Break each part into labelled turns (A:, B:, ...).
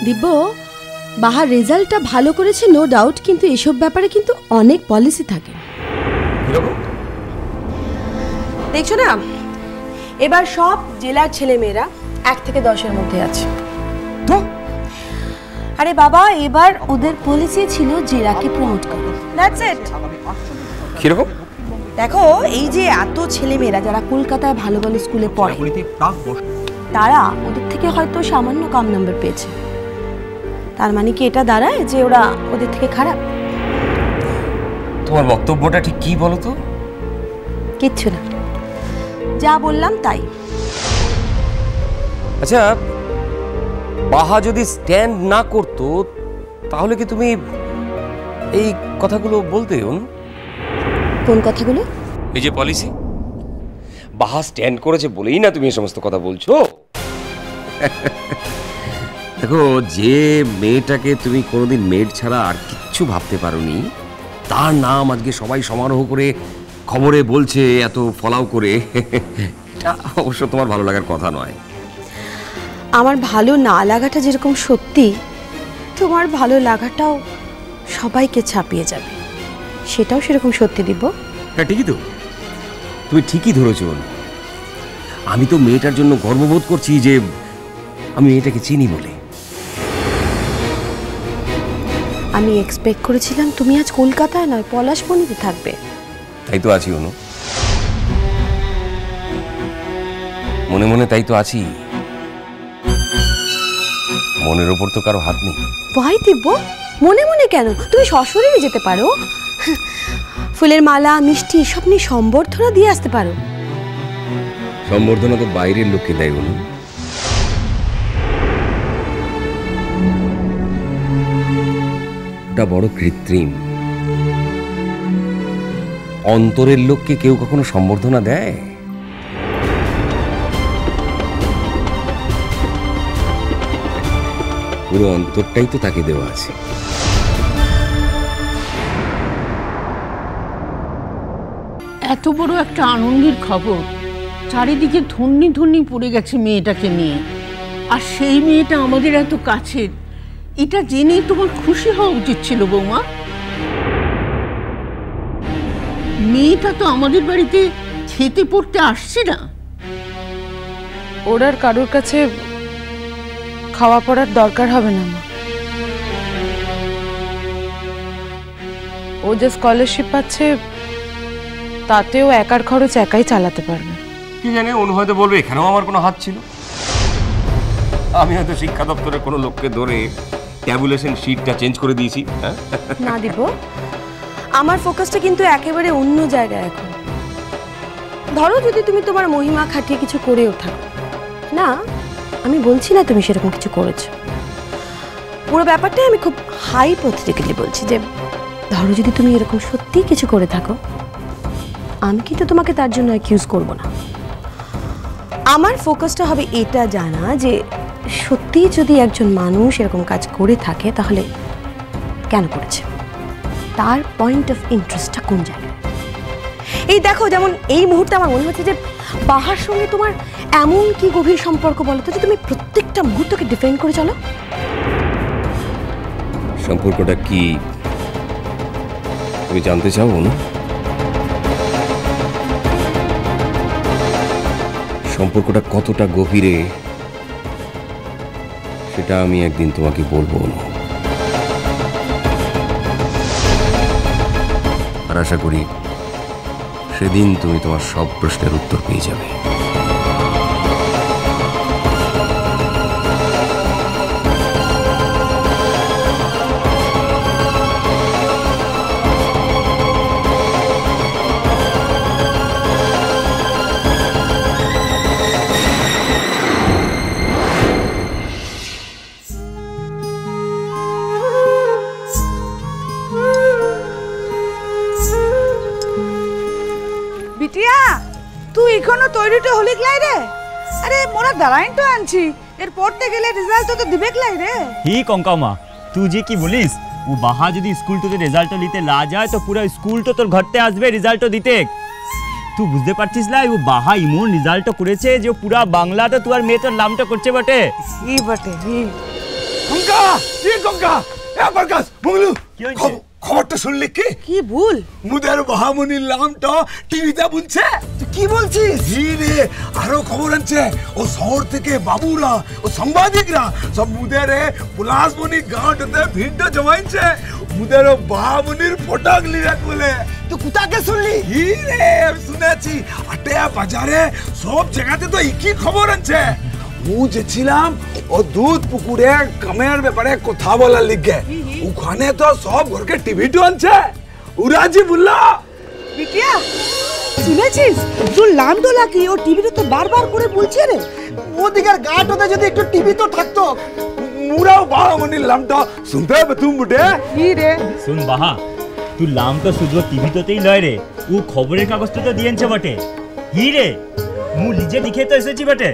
A: দিব্য, বাহার রেজাল্টটা ভালো করেছে নো ডাউট, কিন্তু এসব ব্যাপারে কিন্তু অনেক পলিসি থাকে। দেখছো না, এবার সব জেলার ছেলেমেয়েরা 1 থেকে 10-এর মধ্যে আছে। তো আরে বাবা, এবার ওদের পলিসি ছিল জেলাকে প্রমোট করা। That's it.
B: কিরকম?
A: দেখো, এই যে এত ছেলেমেয়েরা যারা কলকাতায় ভালো ভালো স্কুলে পড়ে, তারা ওদের থেকে হয়তো সামান্য কম নাম্বার পেয়েছে। তার মানে কি এটা দাঁড়ায় যে ওরা ওদের থেকে খারাপ?
B: তোমার বক্তব্যটা ঠিক কি বলো তো?
A: কিচ্ছু না, যা বললাম তাই।
B: আচ্ছা, বাহা যদি স্ট্যান্ড না করতো তাহলে কি তুমি এই কথাগুলো বলতে?
A: কোন কথাগুলো?
B: এই যে পলিসি, বাহা স্ট্যান্ড করেছে বলেই না তুমি এই সমস্ত কথা বলছো। দেখো, যে মেয়েটাকে তুমি কোনোদিন মেড ছাড়া আর কিচ্ছু ভাবতে পারোনি, তার নাম আজকে সবাই সমারোহ করে খবরে বলছে, এত ফলাও করে, এটা অবশ্য তোমার ভালো লাগার কথা নয়।
A: আমার ভালো না লাগাটা যেরকম সত্যি, তোমার ভালো লাগাটাও সবাইকে ছাপিয়ে যাবে, সেটাও সেরকম সত্যি। দিব,
B: হ্যাঁ ঠিকই তো, তুমি ঠিকই ধরেছ। আমি তো মেয়েটার জন্য গর্ববোধ করছি যে আমি মেয়েটাকে চিনি বলে।
A: আমি এক্সপেক্ট করেছিলাম তুমি আজ কলকাতায় নয় পলাশবনিতে থাকবে।
B: তাই তো আছি অনু, মনে মনে তাই তো আছি। মনের ওপর তো কারো হাত নেই।
A: ভাই দিব্য, মনে মনে কেন? তুমি সশরীরে যেতে পারো, ফুলের মালা মিষ্টি সব নিয়ে সম্বর্ধনা দিয়ে আসতে পারো।
B: সম্বর্ধনা তো বাইরের লোককে দেয় অনু, ওটা বড় কৃত্রিম। অন্তরের লোককে কেউ কখনো সম্বর্ধনা দেয়? পুরো অন্তরটাই তো তাকে দেওয়া আছে।
C: এত বড় একটা আনন্দের খবর, চারিদিকে ধন্যি ধন্যি পড়ে গেছে মেয়েটাকে নিয়ে, আর সেই মেয়েটা আমাদের এত কাছের। এটা জেনে তোমার খুশি হওয়া উচিত ছিল বৌমা। মেয়েটা তো আমাদের বাড়িতে খেতে পড়তে আসছে না।
D: ওর আর কারোর কাছে খাওয়া পড়ার দরকার হবে না মা। ও যে স্কলারশিপ পাচ্ছে তাতেও একার খরচ একাই চালাতে পারবে।
B: কি জানে, অনু হয়তো বলবে এখানেও আমার কোনো হাত ছিল। আমি হয়তো শিক্ষা দপ্তরের কোনো লোককে ধরে ট্যাবুলেশন শিটটা চেঞ্জ করে দিয়েছি।
A: না দিব, আমার ফোকাসটা কিন্তু একেবারে অন্য জায়গায় এখন। ধরো যদি তুমি তোমার মহিমা খাটিয়ে কিছু করেও থাকো, না আমি বলছি না তুমি সেরকম কিছু করেছো, পুরো ব্যাপারটাই আমি খুব হাইপোথেটিক্যালি বলছি যে ধরো যদি তুমি এরকম সত্যি কিছু করে থাকো, আমি কিন্তু তোমাকে তার জন্য অ্যাকিউজ করব না। আমার ফোকাসটা হবে এটা জানা যে সত্যি যদি একজন মানুষ এরকম কাজ করে থাকে তাহলে কেন করেছে, তার পয়েন্ট অফ ইন্টারেস্টটা কোন জায়গায়। এই দেখো, যেমন এই মুহূর্তে আমার মনে হচ্ছে যে বাহার সঙ্গে তোমার এমন কি গভীর সম্পর্ক বলো তো যে তুমি প্রত্যেকটা মুহূর্তকে ডিফেন্ড করে চলো।
B: সম্পর্কটা কি তুমি জানতে চাও না? সম্পর্কটা কতটা গভীরে সেটা আমি একদিন তোমাকে বলবো না, আর আশা করি সেদিন তুমি তোমার সব প্রশ্নের উত্তর পেয়ে যাবে।
E: তুই এখনো তৈরিটা হলি ক্লাই রে? আরে মোরা দাঁড়াইন তো আনছি, এর পড়তে গেলে রেজাল্ট তো দিবে ক্লাই রে।
F: হি কঙ্কামা, তুই যে কি বলিস, ও বাহা যদি স্কুল থেকে রেজাল্ট নিতে না যায় তো পুরো স্কুল তো তোর ঘরতে আসবে রেজাল্ট দিতে। তুই বুঝতে পারছিস না, ও বাহা ইমন রেজাল্ট করেছে যে পুরা বাংলাতে তোর মেয়ে তোর নামটা করছে বটে।
E: ই বটে হি
G: গঙ্গা কি গঙ্গা এ প্রকাশ মঙ্গলু
F: কি হয়েছে?
G: খবরটা শুনলি কি
E: কি ভুল
G: মুদের মহামুনির নামটা টিভিতে বলছে
E: কি বলছিস
G: রে আরো খবর আনছে ও শহর থেকে বাবুরা ও সাংবাদিকরা সব মুদের পলাশমণি গাঁটতে ভিড়টা জমাইছে মুদের মহামুনির ফটক লিয়ে বলে
E: তো কোথাকে শুনলি
G: রে শুনেছি আটে বাজারে সব জায়গাতে তো একই খবর আছে মু যেছিলাম ও দুধ পুকুরে কামের ব্যাপারে কথা বলার লিগে ওখানে তো সব ঘরকে টিভি টু আনছে উরাজি বললো
E: বিটিয়া শুনেছিস তোর লামডোলা কি ও টিভিতে তো বারবার করে বলছে রে ওদিকের গাঁটতে যদি একটু টিভি তো থাকতো
G: মুরাও বাহামনির নামটা শুনতে হবে তুমি বুটে
E: কি রে
F: শুন বাহা তুই নাম তো শুধু টিভিতেই লয় রে ও খবরের কাগজটা তো দিয়েছে বটে হি রে মু নিজে লিখে তো এসেছি বটে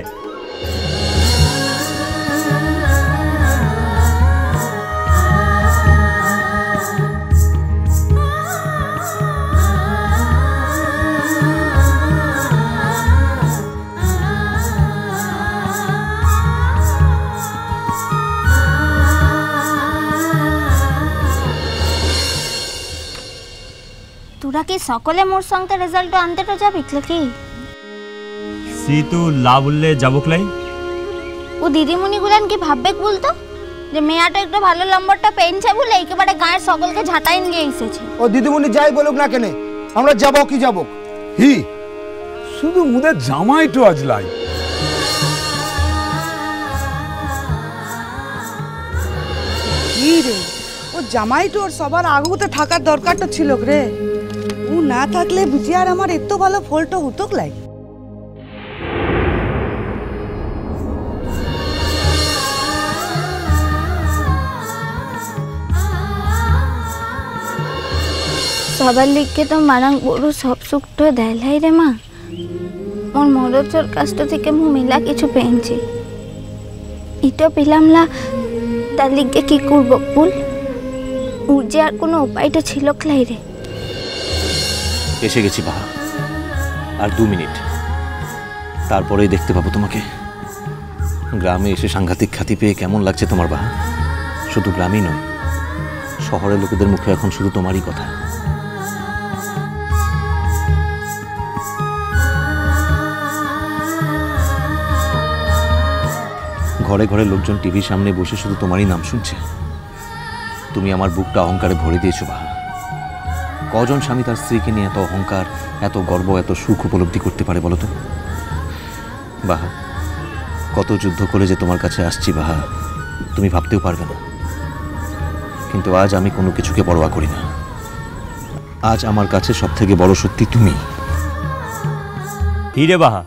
H: তোরা কি সকলে মোর সঙ্গে রেজাল্ট আনতে তো যাবি কি
F: সি তু লা বললে যাবো ক্লাই
H: ও দিদিমণি গুলান কি ভাববে বলতো যে মেয়াটা একটু ভালো নম্বরটা পেয়েছে বলে একেবারে গায়ের সকলকে ঝাঁটাই নিয়ে এসেছে
I: ও দিদিমণি যাই বলুক না কেন আমরা যাবো কি যাবো
G: হি শুধু মুদের জামাইটো আজলাই
E: কি রে ও জামাই তো ওর সবার আগুতে থাকার দরকারটা ছিল রে ও না থাকলে বিটিয়ার আমার এত ভালো ফলটা হতো লাই
H: সবার লিখকে তো মারাং বড় সব সুখটা দেয় রে মা মোর মরচর কাষ্ট থেকে মু মেলা কিছু পেয়েছি ইটো পেলামলা তার লিখকে কি করব বল ওর যে আর কোনো উপায়টা ছিল ক্লাই রে
J: এসে গেছি বাহা আর 2 মিনিট তারপরেই দেখতে পাবো তোমাকে গ্রামে এসে সাংঘাতিক খ্যাতি পেয়ে কেমন লাগছে তোমার বাহা শুধু গ্রামই নয় শহরের লোকেদের মুখে এখন শুধু তোমারই কথা ঘরে ঘরে লোকজন টিভির সামনে বসে শুধু তোমারই নাম শুনছে তুমি আমার বুকটা অহংকারে ভরে দিয়েছো বাহা কজন স্বামী তার স্ত্রীকে নিয়ে এত অহংকার এত গর্ব এত সুখ উপলব্ধি করতে পারে বলো তো বাহা কত যুদ্ধ করে যে তোমার কাছে আসছি বাহা তুমি ভাবতেও পারবে না কিন্তু আজ আমি কোনো কিছুকে পরোয়া করি না আজ আমার কাছে সবথেকে বড় সত্যি তুমি
F: হিরে বাহা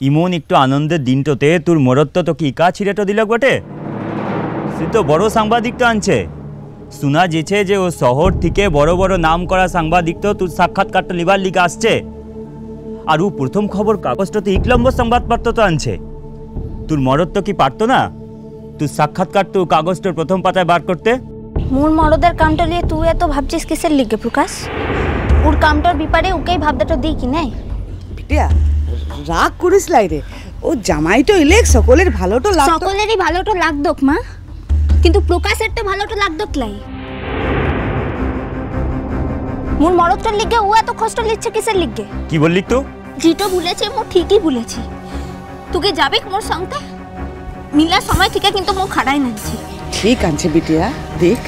F: ইমন একটু আনন্দের দিনটোতে তোর মরত্ব তো কি কা ছিঁড়েটো দিল বটে সে তো বড় সাংবাদিক তো আনছে শোনা যেছে যে ও শহর থেকে বড় বড় নাম করা সাংবাদিক তো তোর সাক্ষাৎকারটা লিবার লিগে আসছে আর ও প্রথম খবর কাগজটাতে 1 নম্বর সংবাদপত্র তো আনছে তোর মরত্ব কি পারতো না তোর সাক্ষাৎকার তো কাগজটার প্রথম পাতায় বার করতে
H: মোর মরদের কামটা নিয়ে তুই এত ভাবছিস কিসের লিগে প্রকাশ ওর কামটার ব্যাপারে ওকেই ভাবদাটা দিই কি নাই
E: বিটিয়া রাগ করিস লাই রে ও জামাই তো ইলেক সকলের ভালোটা লাগতো
H: সকলেরই ভালোটা লাগদোক মা কিন্তু প্রকাশের তো ভালোটা লাগদোক লাই মোর মরদটার লিগে ও এত কষ্ট লিচ্ছে কিসের লিগে
F: কি বললি তো
H: যেটা বলেছে মো ঠিকই বলেছি তোকে যাবে মোর সঙ্গে মিলা সময় থেকে কিন্তু মো খাড়াই নাছি
E: ঠিক আছে বিটিয়া দেখ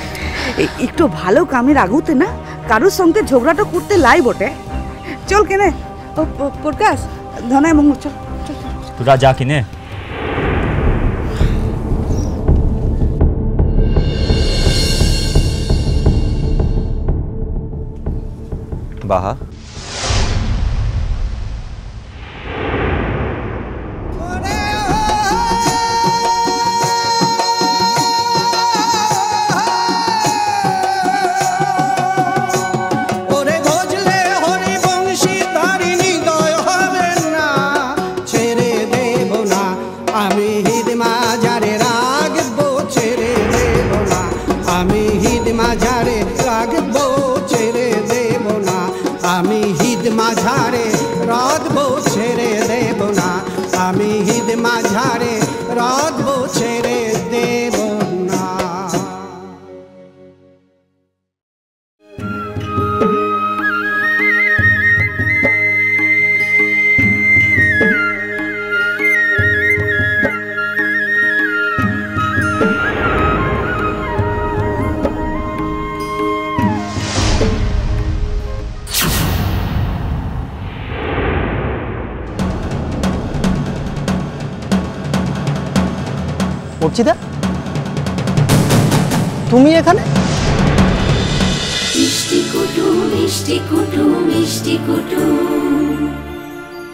E: একটু ভালো কামের আগুতে না কারোর সঙ্গে ঝগড়াটা করতে লাই বটে চল কেনে ও প্রকাশ ধনায় মঙ্গল চল চল
F: তোরা যা কিনে
J: বাহা
K: মাঝারে রাখবো ছেড়ে দেব না আমি হিদ মাঝারে রাখবো ছেড়ে দেব না
L: অর্চিতা, তুমি এখানে?
M: মিষ্টি কুটু মিষ্টি কুটু মিষ্টি কুটু।